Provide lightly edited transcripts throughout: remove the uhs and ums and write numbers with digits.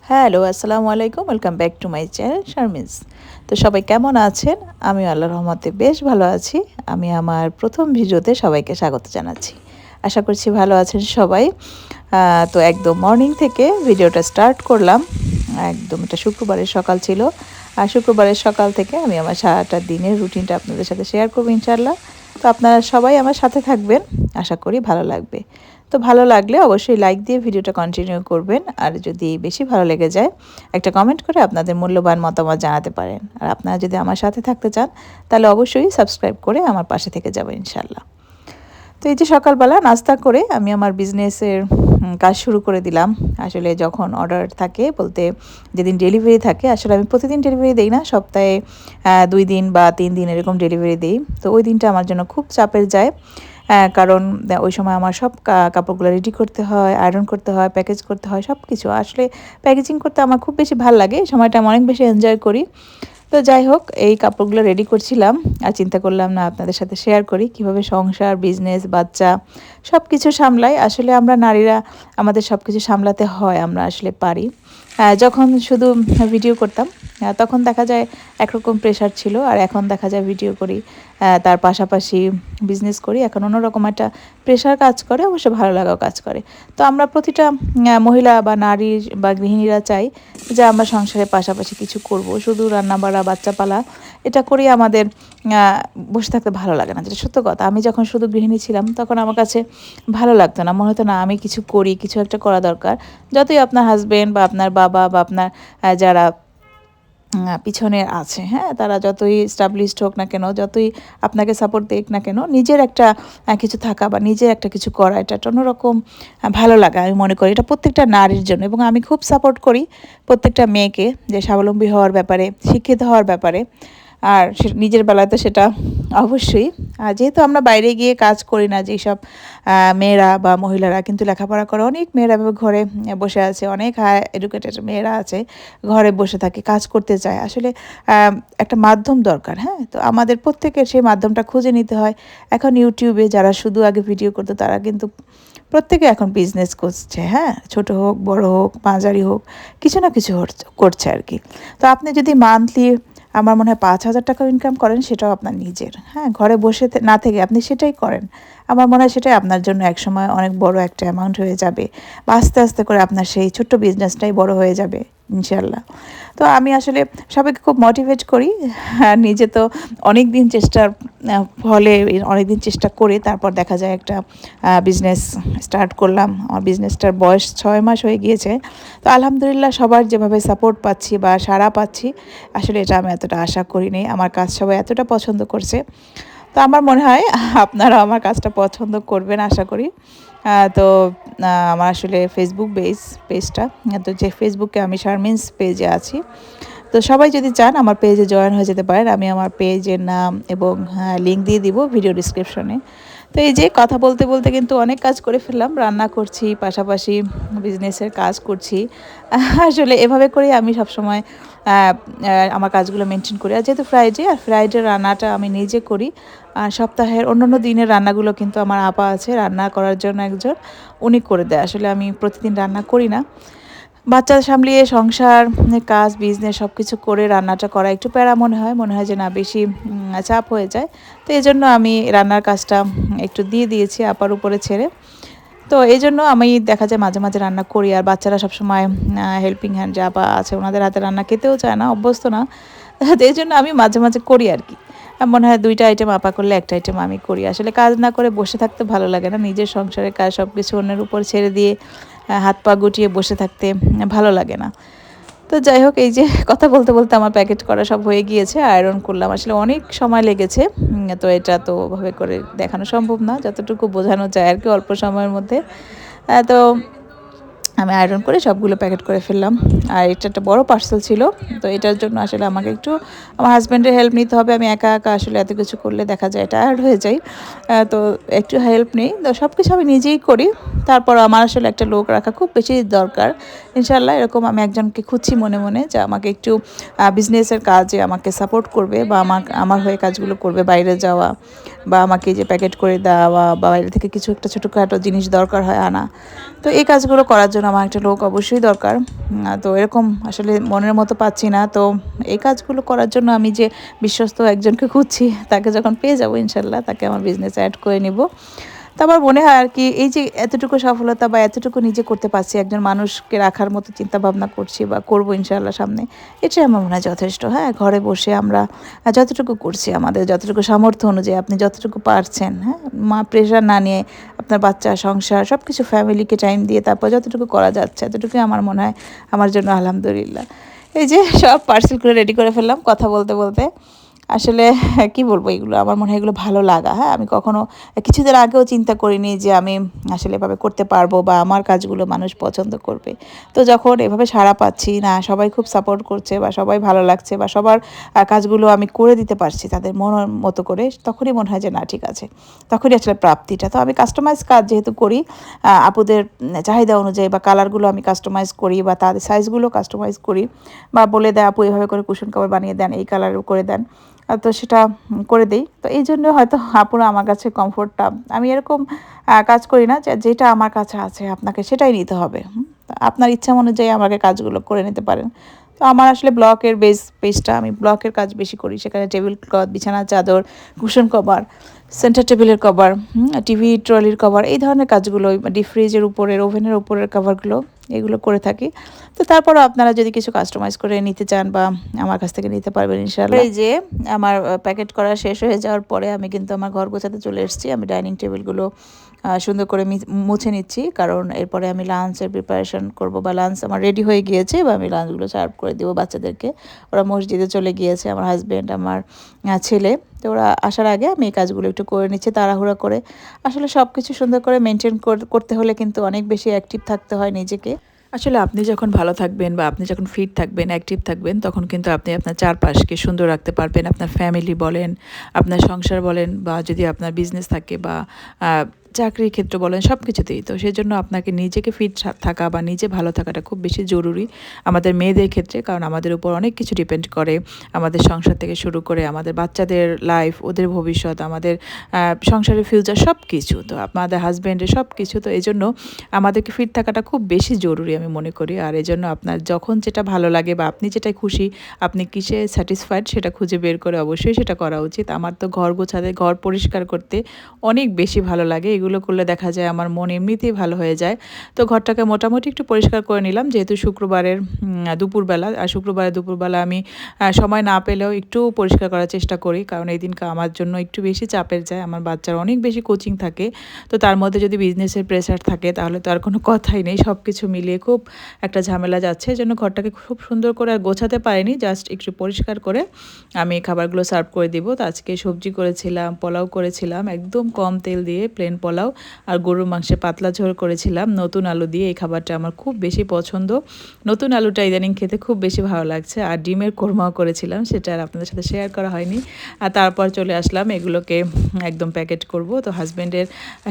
Hello, আসসালামু আলাইকুম। Welcome back to my channel Sharmin's. তো সবাই কেমন আছেন? আমি আল্লাহর রহমতে বেশ ভালো আছি। আমি আমার ১ম ভিডিওতে সবাইকে স্বাগত জানাচ্ছি। আশা করছি ভালো আছেন সবাই। তো একদম মর্নিং থেকে ভিডিওটা স্টার্ট করলাম। একদম এটা শুক্রবারের সকাল ছিল। আর শুক্রবারের সকাল থেকে আমি আমার সারাটা দিনের রুটিনটা আপনাদের সাথে শেয়ার করব ইনশাআল্লাহ। তো আপনারা সবাই আমার সাথে থাকবেন। আশা করি ভালো লাগবে। তো ভালো লাগলে অবশ্যই লাইক দিয়ে ভিডিওটা কন্টিনিউ করবেন। আর যদি বেশি ভালো লেগে যায় একটা কমেন্ট করে আপনাদের মূল্যবান মতামত জানাতে পারেন। আর আপনারা যদি আমার সাথে থাকতে চান তাহলে অবশ্যই সাবস্ক্রাইব করে আমার পাশে থেকে যাবেন ইনশাআল্লাহ। তো এই যে সকালবেলা নাস্তা করে আমি আমার বিজনেসের কাজ শুরু করে দিলাম। আসলে যখন অর্ডার থাকে বলতে যেদিন ডেলিভারি থাকে, আসলে আমি প্রতিদিন ডেলিভারি দেই না, সপ্তাহে ২ দিন বা ৩ দিন এরকম ডেলিভারি দেই। তো ওই দিনটা আমার জন্য খুব চাপের যায়। কারণ ওই সময় আমার সব কাপড়গুলো রেডি করতে হয়, আয়রন করতে হয়, প্যাকেজ করতে হয় সব কিছু। আসলে প্যাকেজিং করতে আমার খুব বেশি ভাল লাগে। এই সময়টা আমি অনেক বেশি এনজয় করি। তো যাই হোক, এই কাপড়গুলো রেডি করছিলাম আর চিন্তা করলাম না আপনাদের সাথে শেয়ার করি কিভাবে সংসার, বিজনেস, বাচ্চা সব কিছু সামলাই। আসলে আমরা নারীরা আমাদের সব কিছু সামলাতে হয়, আমরা আসলে পারি। যখন শুধু ভিডিও করতাম তখন দেখা যায় একরকম প্রেশার ছিল, আর এখন দেখা যায় ভিডিও করি তার পাশাপাশি বিজনেস করি, এখন অন্যরকম একটা প্রেশার কাজ করে, অবশ্য ভালো লাগাও কাজ করে। তো আমরা প্রতিটা মহিলা বা নারী বা গৃহিণীরা চাই যে আমরা সংসারের পাশাপাশি কিছু করব। শুধু রান্না বাড়া, বাচ্চা পালা এটা করেই আমাদের বসে থাকতে ভালো লাগে না, যেটা সত্য কথা। আমি যখন শুধু গৃহিণী ছিলাম তখন আমার কাছে ভালো লাগতো না, মনে হতো না আমি কিছু করি, কিছু একটা করা দরকার। যতই আপনার হাজবেন্ড বা আপনার বাবা বা আপনার যারা পিছনে আছে, হ্যাঁ, তারা যতই এস্টাবলিশড হোক না কেন, যতই আপনাকে সাপোর্ট দিক না কেন, নিজের একটা কিছু থাকা বা নিজের একটা কিছু করা, এটা একটা অন্যরকম ভালো লাগা আমি মনে করি। এটা প্রত্যেকটা নারীর জন্য, এবং আমি খুব সাপোর্ট করি প্রত্যেকটা মেয়েকে যে স্বাবলম্বী হওয়ার ব্যাপারে, শিক্ষিত হওয়ার ব্যাপারে। আর নিজের বেলায় তো সেটা অবশ্যই। আর যেহেতু আমরা বাইরে গিয়ে কাজ করি না, যেসব মেয়েরা বা মহিলারা কিন্তু লেখাপড়া করে, অনেক মেয়েরা ঘরে বসে আছে, অনেক হাই এডুকেটেড মেয়েরা আছে, ঘরে বসে থাকে, কাজ করতে চায়। আসলে একটা মাধ্যম দরকার, হ্যাঁ? তো আমাদের প্রত্যেকের সেই মাধ্যমটা খুঁজে নিতে হয়। এখন ইউটিউবে যারা শুধু আগে ভিডিও করতো তারা কিন্তু প্রত্যেকে এখন বিজনেস করছে, হ্যাঁ? ছোট হোক, বড় হোক, মাঝারি হোক, কিছু না কিছু করছে আর কি। তো আপনি যদি মান্থলি আমার মনে হয় ৫,০০০ টাকাও ইনকাম করেন, সেটাও আপনার নিজের, হ্যাঁ? ঘরে বসে না থেকে আপনি সেটাই করেন। আমার মনে হয় সেটাই আপনার জন্য একসময় অনেক বড় একটা অ্যামাউন্ট হয়ে যাবে, বা আস্তে আস্তে করে আপনার সেই ছোট্ট বিজনেসটাই বড় হয়ে যাবে ইনশাআল্লাহ। তো আমি আসলে সবাইকে খুব মোটিভেট করি। আর নিজে তো অনেক দিন চেষ্টার ফলে, অনেক দিন চেষ্টা করে তারপর দেখা যায় একটা বিজনেস স্টার্ট করলাম। আমার বিজনেসটার বয়স ৬ মাস হয়ে গিয়েছে। তো আলহামদুলিল্লাহ সবার যেভাবে সাপোর্ট পাচ্ছি বা সাড়া পাচ্ছি, আসলে এটা আমি এতটা আশা করিনি। আমার কাজ সবাই এতটা পছন্দ করছে। তো আমার মনে হয় আপনারাও আমার কাজটা পছন্দ করবেন আশা করি। তো আমার আসলে ফেসবুক পেজটা, তো যে ফেসবুকে আমি শারমিনস পেজে আছি। তো সবাই যদি চান আমার পেজে জয়েন হয়ে যেতে পারেন। আমি আমার পেজের নাম এবং লিঙ্ক দিয়ে দিব ভিডিও ডিসক্রিপশনে। তো এই যে কথা বলতে বলতে কিন্তু অনেক কাজ করে ফেললাম। রান্না করছি, পাশাপাশি বিজনেসের কাজ করছি। আসলে এভাবে করেই আমি সবসময় আমার কাজগুলো মেনটেন করি। আর যেহেতু ফ্রাইডে রান্নাটা আমি নিজে করি। আর সপ্তাহের অন্যান্য দিনের রান্নাগুলো কিন্তু আমার আপা আছে রান্না করার জন্য একজন, উনি করে দেয়। আসলে আমি প্রতিদিন রান্না করি না। বাচ্চা সামলিয়ে সংসার, কাজ, বিজনেস সব কিছু করে রান্নাটা করা একটু প্যারা মনে হয় যে না বেশি চাপ হয়ে যায়। তো এজন্য আমি রান্নার কাজটা একটু দিয়ে দিয়েছি আপার উপরে ছেড়ে। তো এইজন্য আমি দেখা যায় মাঝে মাঝে রান্না করি, আর বাচ্চারা সবসময় হেল্পিং হ্যান্ড যে আপা আছে ওনাদের হাতে রান্না খেতেও চায় না, অভ্যস্ত না। তো এই জন্য আমি মাঝে মাঝে করি আর কি। মনে হয় ২টা আইটেম আপা করলে ১টা আইটেম আমি করি। আসলে কাজ না করে বসে থাকতে ভালো লাগে না। নিজের সংসারের কাজ সব কিছু অন্যের উপর ছেড়ে দিয়ে হাত পা গুটিয়ে বসে থাকতে ভালো লাগে না। তো যাই হোক, এই যে কথা বলতে বলতে আমার প্যাকেট করা সব হয়ে গিয়েছে, আয়রন করলাম। আসলে অনেক সময় লেগেছে। তো এটা তো ওভাবে করে দেখানো সম্ভব না, যতটুকু বোঝানো যায় আর কি অল্প সময়ের মধ্যে। তো আমি আয়রন করে সবগুলো প্যাকেট করে ফেললাম। আর এটা একটা বড় পার্সেল ছিল। তো এটার জন্য আসলে আমাকে একটু আমার হাজব্যান্ডের হেল্প নিতে হবে। আমি একা একা আসলে এত কিছু করলে দেখা যায় টায়ার্ড হয়ে যাই। তো একটু হেল্প নেই। তো সব কিছু আমি নিজেই করি। তারপর আমার আসলে একটা লোক রাখা খুব বেশি দরকার। ইনশাআল্লাহ এরকম আমি একজনকে খুঁজছি মনে মনে, যে আমাকে একটু বিজনেসের কাজে আমাকে সাপোর্ট করবে বা আমার হয়ে কাজগুলো করবে, বাইরে যাওয়া বা আমাকে যে প্যাকেট করে দেওয়া বা বাইরে থেকে কিছু একটা ছোটোখাটো জিনিস দরকার হয় আনা। তো এই কাজগুলো করার জন্য আমার একটা লোক অবশ্যই দরকার। তো এরকম আসলে মনের মতো পাচ্ছি না। তো এই কাজগুলো করার জন্য আমি যে বিশ্বস্ত একজনকে খুঁজছি, তাকে যখন পেয়ে যাবো ইনশাল্লাহ তাকে আমার বিজনেসে অ্যাড করে নিব। তো আমার মনে হয় আর কি, এই যে এতটুকু সফলতা বা এতটুকু নিজে করতে পারছি, একজন মানুষকে রাখার মতো চিন্তা ভাবনা করছি বা করবো ইনশাআল্লাহ সামনে, এটাই আমার মনে হয় যথেষ্ট। হ্যাঁ, ঘরে বসে আমরা যতটুকু করছি, আমাদের যতটুকু সামর্থ্য অনুযায়ী আপনি যতটুকু পারছেন, হ্যাঁ, প্রেশার না নিয়ে আপনার বাচ্চা, সংসার সব কিছু ফ্যামিলিকে টাইম দিয়ে তারপর যতটুকু করা যাচ্ছে এতটুকুই আমার মনে হয় আমার জন্য আলহামদুলিল্লাহ। এই যে সব পার্সেল করে রেডি করে ফেললাম কথা বলতে বলতে। আসলে কি বলবো, এগুলো আমার মনে হয় এগুলো ভালো লাগা। হ্যাঁ, আমি কখনো কিছুদিন আগেও চিন্তা করিনি যে আমি আসলে এভাবে করতে পারবো বা আমার কাজগুলো মানুষ পছন্দ করবে। তো যখন এভাবে সাড়া পাচ্ছি না, সবাই খুব সাপোর্ট করছে বা সবাই ভালো লাগছে বা সবার কাজগুলো আমি করে দিতে পারছি তাদের মনের মতো করে, তখনই মনে হয় যে না ঠিক আছে, তখনই আসলে প্রাপ্তিটা। তো আমি কাস্টমাইজ কাজ যেহেতু করি, আপুদের চাহিদা অনুযায়ী বা কালারগুলো আমি কাস্টমাইজ করি বা তাদের সাইজগুলো কাস্টমাইজ করি, বা বলে দেয় আপু এভাবে করে কুশন কভার বানিয়ে দেন, এই কালার করে দেন, তো সেটা করে দেই। তো এই জন্য হয়তো আপুরা আমার কাছে কমফোর্টটা, আমি এরকম কাজ করি না যে যেটা আমার কাছে আছে আপনাকে সেটাই নিতে হবে। তো আপনার ইচ্ছা অনুযায়ী আমাকে কাজগুলো করে নিতে পারেন। তো আমার আসলে ব্লকের পেজটা, আমি ব্লকের কাজ বেশি করি। সেখানে টেবিল ক্লথ, বিছানার চাদর, কুশন কভার, সেন্টার টেবিলের কভার, টিভি ট্রলির কভার, এই ধরনের কাজগুলো, ডিপ ফ্রিজের উপরের, ওভেনের উপরের কভারগুলো, এগুলো করে থাকি। তো তারপরও আপনারা যদি কিছু কাস্টমাইজ করে নিতে চান বা আমার কাছ থেকে নিতে পারবেন ইনশাআল্লাহ। এই যে আমার প্যাকেট করা শেষ হয়ে যাওয়ার পরে আমি কিন্তু আমার ঘর গোছাতে চলে এসেছি। আমি ডাইনিং টেবিলগুলো সুন্দর করে মুছে নিচ্ছি, কারণ এরপরে আমি লাঞ্চের প্রিপারেশন করব বা লাঞ্চ আমার রেডি হয়ে গিয়েছে বা আমি লাঞ্চগুলো সার্ভ করে দেবো বাচ্চাদেরকে। ওরা মসজিদে চলে গিয়েছে, আমার হাজব্যান্ড, আমার ছেলে। তো ওরা আসার আগে আমি এই কাজগুলো একটু করে নিচ্ছি তাড়াহুড়া করে। আসলে সব কিছু সুন্দর করে মেনটেন করতে হলে কিন্তু অনেক বেশি অ্যাক্টিভ থাকতে হয় নিজেকে। আসলে আপনি যখন ভালো থাকবেন বা আপনি যখন ফিট থাকবেন, অ্যাক্টিভ থাকবেন, তখন কিন্তু আপনি আপনার চারপাশকে সুন্দর রাখতে পারবেন। আপনার ফ্যামিলি বলেন, আপনার সংসার বলেন, বা যদি আপনার বিজনেস থাকে বা চাকরির ক্ষেত্র বলেন, সব কিছুতেই। তো সেজন্য আপনাকে নিজেকে ফিট থাকা বা নিজে ভালো থাকাটা খুব বেশি জরুরি আমাদের মেয়েদের ক্ষেত্রে, কারণ আমাদের উপর অনেক কিছু ডিপেন্ড করে। আমাদের সংসার থেকে শুরু করে আমাদের বাচ্চাদের লাইফ, ওদের ভবিষ্যৎ, আমাদের সংসারের ফিউচার, সব কিছু, তো আমাদের হাজব্যান্ডের সব কিছু। তো এই জন্য আমাদেরকে ফিট থাকাটা খুব বেশি জরুরি আমি মনে করি। আর এই জন্য আপনার যখন যেটা ভালো লাগে বা আপনি যেটাই খুশি, আপনি কিসে স্যাটিসফাইড সেটা খুঁজে বের করে অবশ্যই সেটা করা উচিত। আমার তো ঘর গোছাতে, ঘর পরিষ্কার করতে অনেক বেশি ভালো লাগে। এগুলো করলে দেখা যায় আমার মন এমনিতেই ভালো হয়ে যায়। তো ঘরটাকে মোটামুটি একটু পরিষ্কার করে নিলাম, যেহেতু শুক্রবারের দুপুরবেলা, আর শুক্রবারের দুপুরবেলা আমি সময় না পেলেও একটু পরিষ্কার করার চেষ্টা করি, কারণ এই দিনটা আমার জন্য একটু বেশি চাপের যায়। আমার বাচ্চার অনেক বেশি কোচিং থাকে, তো তার মধ্যে যদি বিজনেসের প্রেশার থাকে তাহলে তো আর কোনো কথাই নেই। সব কিছু মিলিয়ে খুব একটা ঝামেলা যাচ্ছে। এই জন্য ঘরটাকে খুব সুন্দর করে আর গোছাতে পারিনি, জাস্ট একটু পরিষ্কার করে আমি খাবারগুলো সার্ভ করে দিব। তো আজকে সবজি করেছিলাম, পোলাও করেছিলাম একদম কম তেল দিয়ে, প্লেন পোলাও, আর গরুর মাংসে পাতলা ঝোল করেছিলাম নতুন আলু দিয়ে। এই খাবারটা আমার খুব বেশি পছন্দ, নতুন আলুটা ইদানিং খেতে খুব বেশি ভালো লাগছে। আর ডিমের কোরমাও করেছিলাম, সেটা আর আপনাদের সাথে শেয়ার করা হয়নি। আর তারপর চলে আসলাম এগুলোকে একদম প্যাকেট করব। তো হাজব্যান্ডের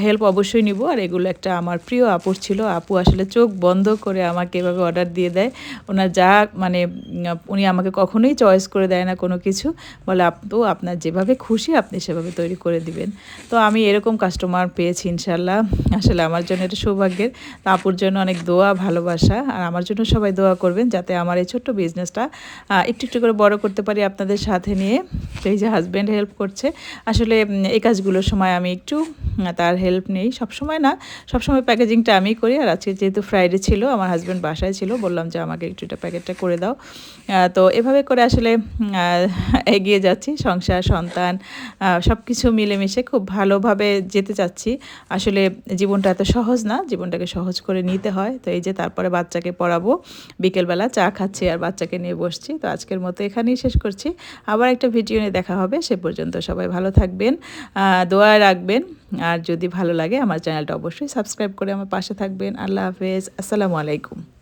হেল্প অবশ্যই নিব। আর এগুলো একটা আমার প্রিয় আপুর ছিল, আপু আসলে চোখ বন্ধ করে আমাকে এভাবে অর্ডার দিয়ে দেয়। ওনার যা মানে উনি আমাকে কখনোই চয়েস করে দেয় না কোনো কিছু, বলে আপু আপনার যেভাবে খুশি আপনি সেভাবে তৈরি করে দিবেন। তো আমি এরকম কাস্টমার পেয়েছি ইনশাল্লাহ, আসলে আমার জন্য এটা সৌভাগ্যের। তো আপুর জন্য অনেক দোয়া, ভালোবাসা, আর আমার জন্য সবাই দোয়া করবেন যাতে আমার এই ছোট্ট বিজনেসটা একটু একটু করে বড় করতে পারি আপনাদের সাথে নিয়ে। তো এই যে হাজব্যান্ড হেল্প করছে, আসলে এই কাজগুলোর সময় আমি একটু তার হেল্প নেই, সবসময় না, সবসময় প্যাকেজিংটা আমি করি। আর আজকে যেহেতু ফ্রাইডে ছিল, আমার হাজব্যান্ড বাসায় ছিল, বললাম যে আমাকে একটু এটা প্যাকেটটা করে দাও। তো এভাবে করে আসলে এগিয়ে যাচ্ছি, সংসার, সন্তান, সব কিছু মিলেমিশে খুব ভালোভাবে যেতে চাচ্ছি। আসলে জীবনটা এত সহজ না, জীবনটাকে সহজ করে নিতে হয়। তো এই যে তারপরে বাচ্চাকে পড়াবো, বিকেলবেলা চা খাচ্ছি আর বাচ্চাকে নিয়ে বসছি। তো আজকের মতো এখানেই শেষ করছি, আবার একটা ভিডিও নিয়ে দেখা হবে। সে পর্যন্ত সবাই ভালো থাকবেন, দোয়ায় রাখবেন। আর যদি ভালো লাগে আমার চ্যানেলটা অবশ্যই সাবস্ক্রাইব করে আমার পাশে থাকবেন। আল্লাহ হাফেজ, আসসালামু আলাইকুম।